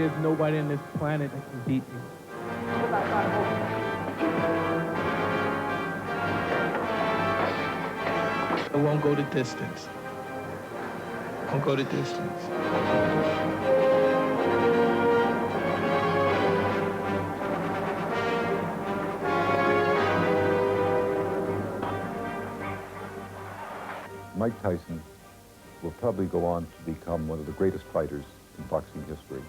there's nobody on this planet that can beat me. I won't go the distance. Won't go the distance. Mike Tyson will probably go on to become one of the greatest fighters in boxing history.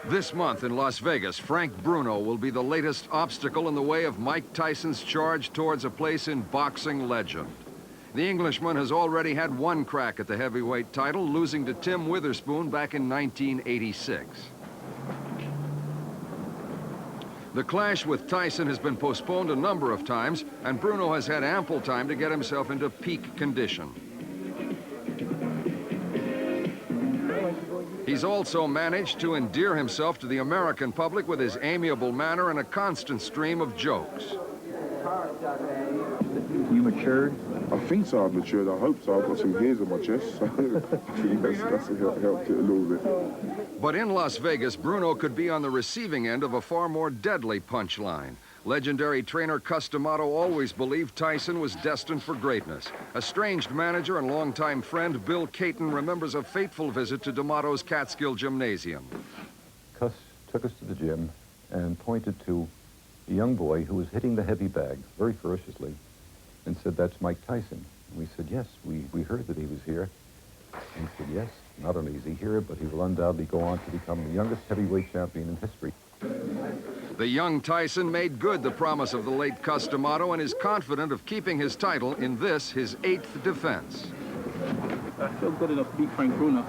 This month in Las Vegas, Frank Bruno will be the latest obstacle in the way of Mike Tyson's charge towards a place in boxing legend. The Englishman has already had one crack at the heavyweight title, losing to Tim Witherspoon back in 1986. The clash with Tyson has been postponed a number of times, and Bruno has had ample time to get himself into peak condition. He's also managed to endear himself to the American public with his amiable manner and a constant stream of jokes. You matured? I think so, I've matured. I hope so. I've got some hairs on my chest, so I think that's helped it a little bit. But in Las Vegas, Bruno could be on the receiving end of a far more deadly punchline. Legendary trainer Cus D'Amato always believed Tyson was destined for greatness. Estranged manager and longtime friend Bill Caton remembers a fateful visit to D'Amato's Catskill Gymnasium. Cus took us to the gym and pointed to a young boy who was hitting the heavy bag very ferociously and said, "That's Mike Tyson." And we said, "Yes, we heard that he was here." And he said, "Yes, not only is he here, but he will undoubtedly go on to become the youngest heavyweight champion in history." The young Tyson made good the promise of the late Cus D'Amato and is confident of keeping his title in this, his 8th defense. I feel good enough to beat Frank Bruno.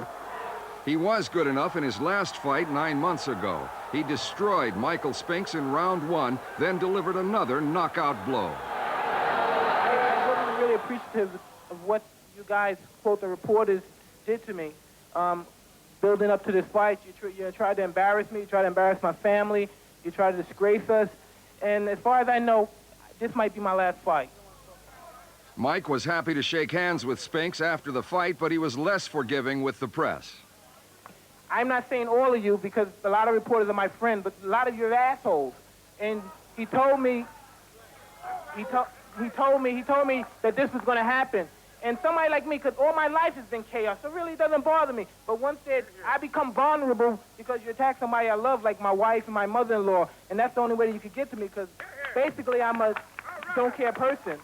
He was good enough in his last fight 9 months ago. He destroyed Michael Spinks in round 1, then delivered another knockout blow. I wasn't really appreciative of what you guys, quote, the reporters, did to me. Building up to this fight, you tried to embarrass me, you tried to embarrass my family, you tried to disgrace us, and as far as I know, this might be my last fight. Mike was happy to shake hands with Spinks after the fight, but he was less forgiving with the press. I'm not saying all of you, because a lot of reporters are my friends, but a lot of you are assholes. And he told me that this was going to happen. And somebody like me, because all my life has been chaos, so it really doesn't bother me. But once I become vulnerable because you attack somebody I love, like my wife and my mother-in-law, and that's the only way that you could get to me, because basically I'm a don't-care person.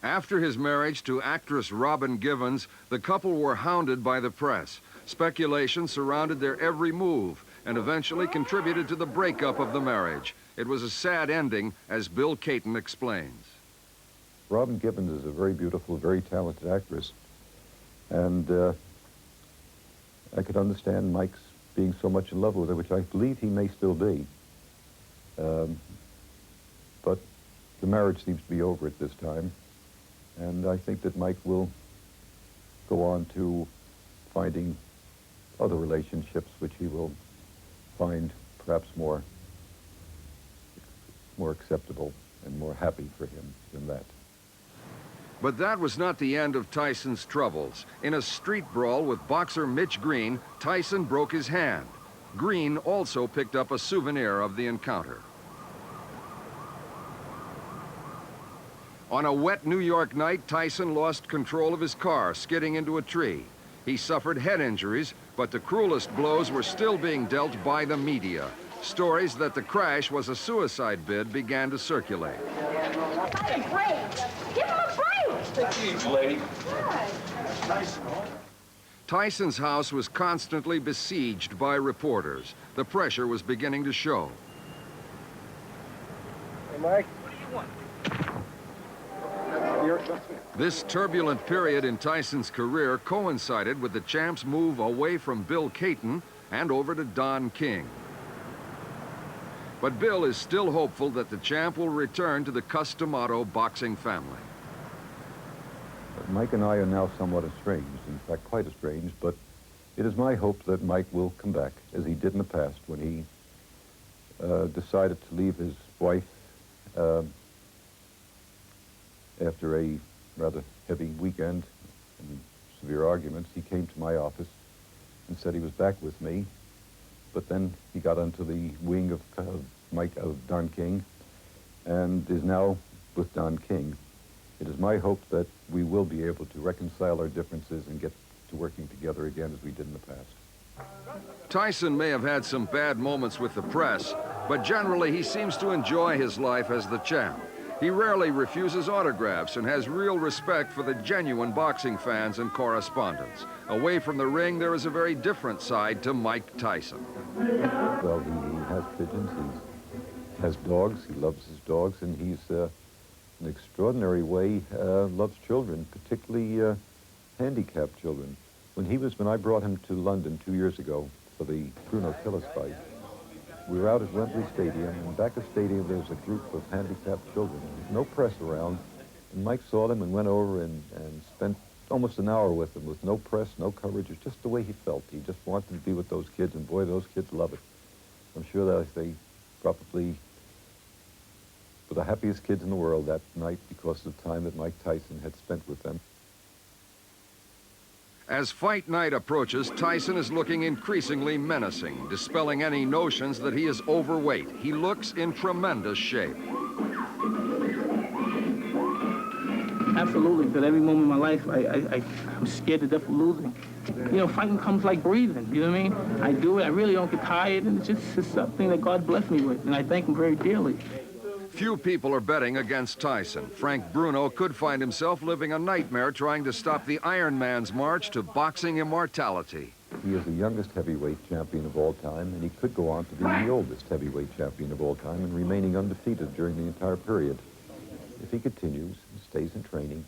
After his marriage to actress Robin Givens, the couple were hounded by the press. Speculation surrounded their every move and eventually contributed to the breakup of the marriage. It was a sad ending, as Bill Caton explains. Robin Givens is a very beautiful, very talented actress. And I could understand Mike's being so much in love with her, which I believe he may still be. But the marriage seems to be over at this time. And I think that Mike will go on to finding other relationships which he will find perhaps more acceptable and more happy for him than that. But that was not the end of Tyson's troubles. In a street brawl with boxer Mitch Green, Tyson broke his hand. Green also picked up a souvenir of the encounter. On a wet New York night, Tyson lost control of his car, skidding into a tree. He suffered head injuries, but the cruelest blows were still being dealt by the media. Stories that the crash was a suicide bid began to circulate. Give him a break! Give him a break! Take it easy, lady. Tyson's house was constantly besieged by reporters. The pressure was beginning to show. Hey, Mike, what do you want? This turbulent period in Tyson's career coincided with the champ's move away from Bill Caton and over to Don King. But Bill is still hopeful that the champ will return to the Cus D'Amato boxing family. Mike and I are now somewhat estranged, in fact, quite estranged, but it is my hope that Mike will come back, as he did in the past when he decided to leave his wife after a rather heavy weekend and severe arguments, he came to my office and said he was back with me. But then he got onto the wing of Don King and is now with Don King. It is my hope that we will be able to reconcile our differences and get to working together again as we did in the past. Tyson may have had some bad moments with the press, but generally he seems to enjoy his life as the champ. He rarely refuses autographs and has real respect for the genuine boxing fans and correspondents. Away from the ring, there is a very different side to Mike Tyson. Well, he has pigeons, he has dogs, he loves his dogs, and he's in an extraordinary way loves children, particularly handicapped children. When I brought him to London 2 years ago for the Bruno Tillis fight, we were out at Wembley Stadium, and back at the stadium there was a group of handicapped children. There was no press around, and Mike saw them and went over and spent almost an hour with them with no press, no coverage. It's just the way he felt. He just wanted to be with those kids, and boy, those kids love it. I'm sure that they probably were the happiest kids in the world that night because of the time that Mike Tyson had spent with them. As fight night approaches, Tyson is looking increasingly menacing, dispelling any notions that he is overweight. He looks in tremendous shape. Absolutely, because every moment in my life, I'm scared to death of losing. You know, fighting comes like breathing, you know what I mean? I do it, I really don't get tired, and it's something that God blessed me with, and I thank him very dearly. Few people are betting against Tyson. Frank Bruno could find himself living a nightmare trying to stop the Iron Man's march to boxing immortality. He is the youngest heavyweight champion of all time, and he could go on to be the oldest heavyweight champion of all time and remaining undefeated during the entire period. If he continues and stays in training,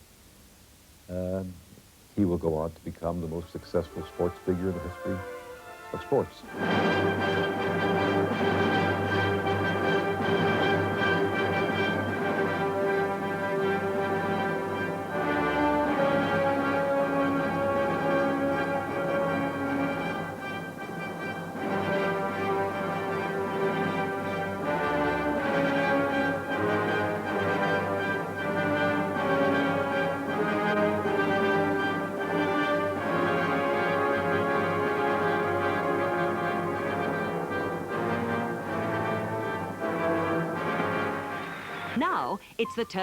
he will go on to become the most successful sports figure in the history of sports. Now, it's the turn